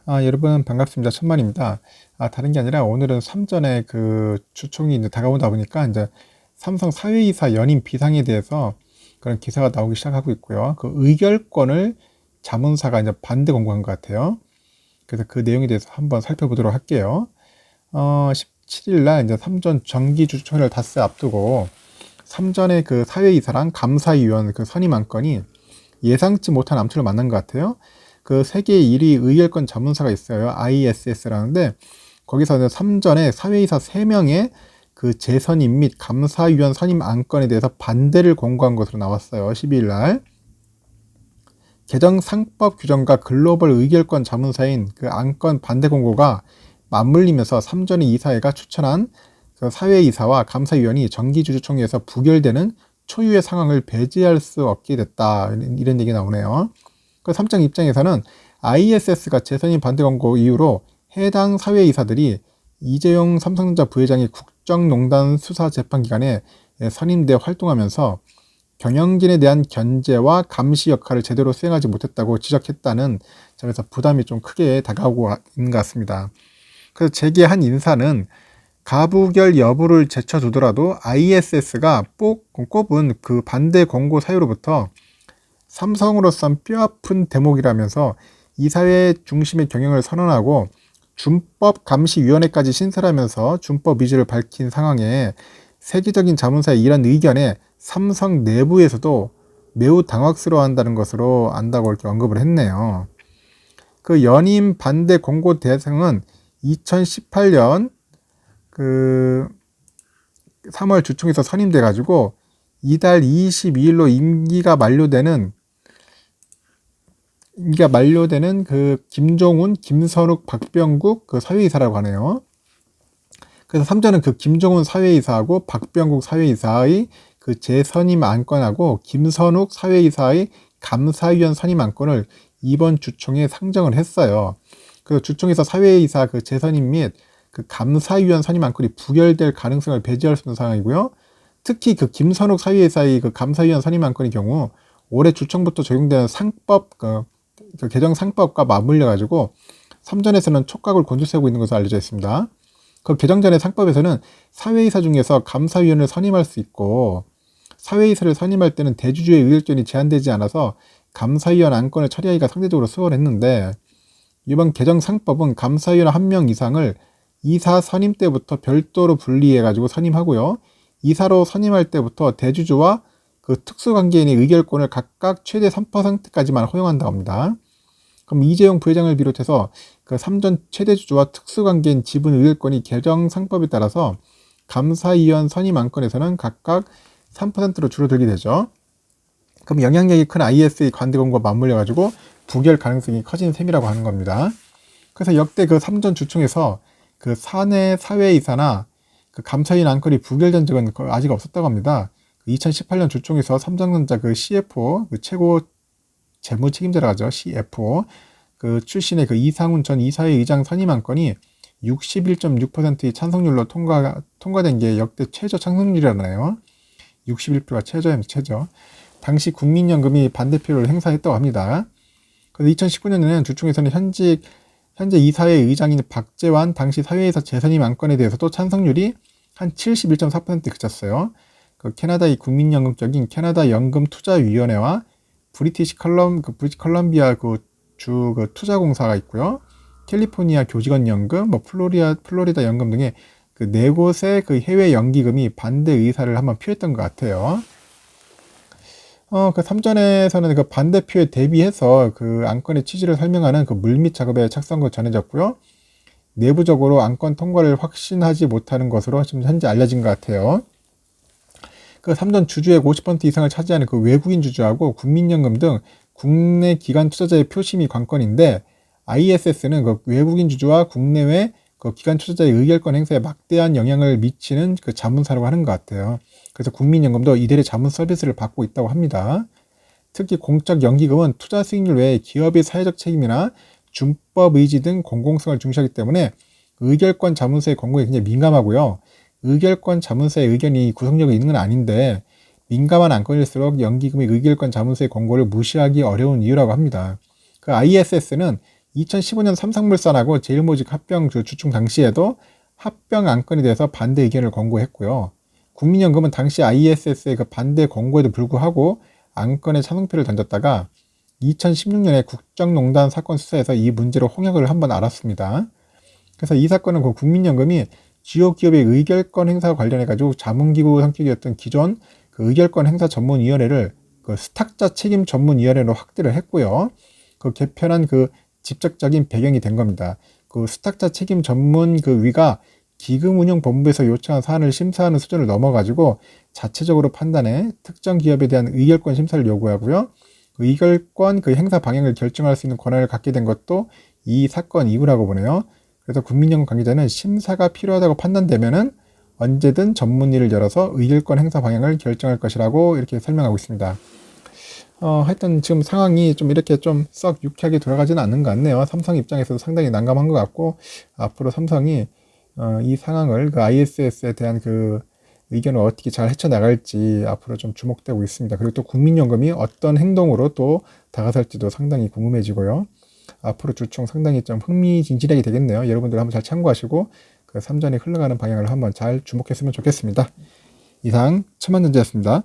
여러분 반갑습니다. 천만입니다. 다른 게 아니라 오늘은 삼전에 그 주총이 이제 다가오다 보니까 이제 삼성 사회이사 연임 비상에 대해서 그런 기사가 나오기 시작하고 있고요. 그 의결권을 자문사가 이제 반대 공고한 것 같아요. 그래서 그 내용에 대해서 한번 살펴보도록 할게요. 17일 날 이제 삼전 정기 주총회를 닷새 앞두고 삼전의 그 사회이사랑 감사위원 그 선임 안건이 예상치 못한 암투를 만난 것 같아요. 그 세계 1위 의결권 자문사가 있어요. ISS라는데 거기서 3전에 사회이사 3명의 그 재선임 및 감사위원 선임 안건에 대해서 반대를 공고한 것으로 나왔어요. 12일 날. 개정 상법 규정과 글로벌 의결권 자문사인 그 안건 반대 공고가 맞물리면서 3전의 이사회가 추천한 그 사회이사와 감사위원이 정기주주총회에서 부결되는 초유의 상황을 배제할 수 없게 됐다. 이런 얘기가 나오네요. 그 3장 입장에서는 ISS가 재선임 반대 공고 이후로 해당 사회이사들이 이재용 삼성전자 부회장이 국정농단 수사재판기관에 선임돼 활동하면서 경영진에 대한 견제와 감시 역할을 제대로 수행하지 못했다고 지적했다는 점에서 부담이 좀 크게 다가오고 있는 것 같습니다. 그래서 재계한 인사는 가부결 여부를 제쳐두더라도 ISS가 꼽은 그 반대 공고 사유로부터 삼성으로선 뼈아픈 대목이라면서 이사회 중심의 경영을 선언하고 준법감시위원회까지 신설하면서 준법 의지를 밝힌 상황에 세계적인 자문사의 이런 의견에 삼성 내부에서도 매우 당황스러워한다는 것으로 안다고 이렇게 언급을 했네요. 그 연임 반대 공고 대상은 2018년 그 3월 주총에서 선임돼 가지고 이달 22일로 임기가 만료되는 그 김종훈, 김선욱, 박병국 그 사회이사라고 하네요. 그래서 3전은 그 김종훈 사회이사하고 박병국 사회이사의 그 재선임 안건하고 김선욱 사회이사의 감사위원 선임 안건을 이번 주총에 상정을 했어요. 그래서 주총에서 사회이사 그 재선임 및 그 감사위원 선임 안건이 부결될 가능성을 배제할 수 있는 상황이고요. 특히 그 김선욱 사회이사의 그 감사위원 선임 안건의 경우 올해 주총부터 적용되는 상법 그 개정 상법과 맞물려 가지고 3전에서는 촉각을 곤두세우고 있는 것으로 알려져 있습니다. 그 개정 전의 상법에서는 사회이사 중에서 감사위원을 선임할 수 있고 사회이사를 선임할 때는 대주주의 의결권이 제한되지 않아서 감사위원 안건을 처리하기가 상대적으로 수월했는데 이번 개정 상법은 감사위원 1명 이상을 이사 선임 때부터 별도로 분리해 가지고 선임하고요. 이사로 선임할 때부터 대주주와 그 특수관계인의 의결권을 각각 최대 3%까지만 허용한다고 합니다. 그럼 이재용 부회장을 비롯해서 그 3전 최대주주와 특수관계인 지분 의결권이 개정 상법에 따라서 감사위원 선임 안건에서는 각각 3%로 줄어들게 되죠. 그럼 영향력이 큰 IS의 관대 공고와 맞물려 가지고 부결 가능성이 커진 셈이라고 하는 겁니다. 그래서 역대 그 3전 주총에서 그 사내 사회이사나 그 감사위원 안건이 부결된 적은 아직 없었다고 합니다. 2018년 주총에서 삼성전자 그 CFO 그 최고 재무 책임자라고 하죠. CFO 그 출신의 그 이상훈 전 이사회 의장 선임 안건이 61.6%의 찬성률로 통과된 게 역대 최저 찬성률이라네요. 61%가 최저입니다. 최저. 당시 국민연금이 반대표를 행사했다고 합니다. 그래서 2019년에는 주총에서는 현재 이사회 의장인 박재환 당시 사회이사 재선임 안건에 대해서도 찬성률이 한 71.4%에 그쳤어요. 그 캐나다의 국민연금격인 캐나다 연금투자위원회와 브리티시 컬럼비아 주 투자공사가 있고요. 캘리포니아 교직원연금, 플로리다 연금 등의 그 네 곳의 그 해외 연기금이 반대 의사를 한번 표했던 것 같아요. 그 3전에서는 그 반대표에 대비해서 그 안건의 취지를 설명하는 그 물밑 작업에 착수한 전해졌고요. 내부적으로 안건 통과를 확신하지 못하는 것으로 지금 현재 알려진 것 같아요. 그 3전 주주액 50% 이상을 차지하는 그 외국인 주주하고 국민연금 등 국내 기관 투자자의 표심이 관건인데 ISS는 그 외국인 주주와 국내외 그 기관 투자자의 의결권 행사에 막대한 영향을 미치는 그 자문사라고 하는 것 같아요. 그래서 국민연금도 이들의 자문 서비스를 받고 있다고 합니다. 특히 공적 연기금은 투자 수익률 외에 기업의 사회적 책임이나 준법 의지 등 공공성을 중시하기 때문에 의결권 자문사의 권고에 굉장히 민감하고요. 의결권 자문사의 의견이 구속력이 있는 건 아닌데 민감한 안건일수록 연기금의 의결권 자문사의 권고를 무시하기 어려운 이유라고 합니다. 그 ISS는 2015년 삼성물산하고 제일모직 합병 주총 당시에도 합병 안건에 대해서 반대 의견을 권고했고요. 국민연금은 당시 ISS의 그 반대 권고에도 불구하고 안건에 찬성표를 던졌다가 2016년에 국정농단 사건 수사에서 이 문제로 홍역을 한번 알았습니다. 그래서 이 사건은 그 국민연금이 주요 기업의 의결권 행사 관련해 가지고 자문기구 성격이었던 기존 그 의결권 행사 전문위원회를 그 수탁자 책임 전문위원회로 확대를 했고요. 그 개편한 그 직접적인 배경이 된 겁니다. 그 수탁자 책임 전문 그 위가 기금운용본부에서 요청한 사안을 심사하는 수준을 넘어가지고 자체적으로 판단해 특정 기업에 대한 의결권 심사를 요구하고요. 의결권 그 행사 방향을 결정할 수 있는 권한을 갖게 된 것도 이 사건 이후라고 보네요. 그래서 국민연금 관계자는 심사가 필요하다고 판단되면은 언제든 전문위를 열어서 의결권 행사 방향을 결정할 것이라고 이렇게 설명하고 있습니다. 하여튼 지금 상황이 좀 이렇게 좀 썩 유쾌하게 돌아가지는 않는 것 같네요. 삼성 입장에서도 상당히 난감한 것 같고, 앞으로 삼성이 이 상황을 그 ISS에 대한 그 의견을 어떻게 잘 헤쳐나갈지 앞으로 좀 주목되고 있습니다. 그리고 또 국민연금이 어떤 행동으로 또 다가설지도 상당히 궁금해지고요. 앞으로 주총 상당히 좀 흥미진진하게 되겠네요. 여러분들 한번 잘 참고하시고 그 삼전이 흘러가는 방향을 한번 잘 주목했으면 좋겠습니다. 이상 첨언전제였습니다.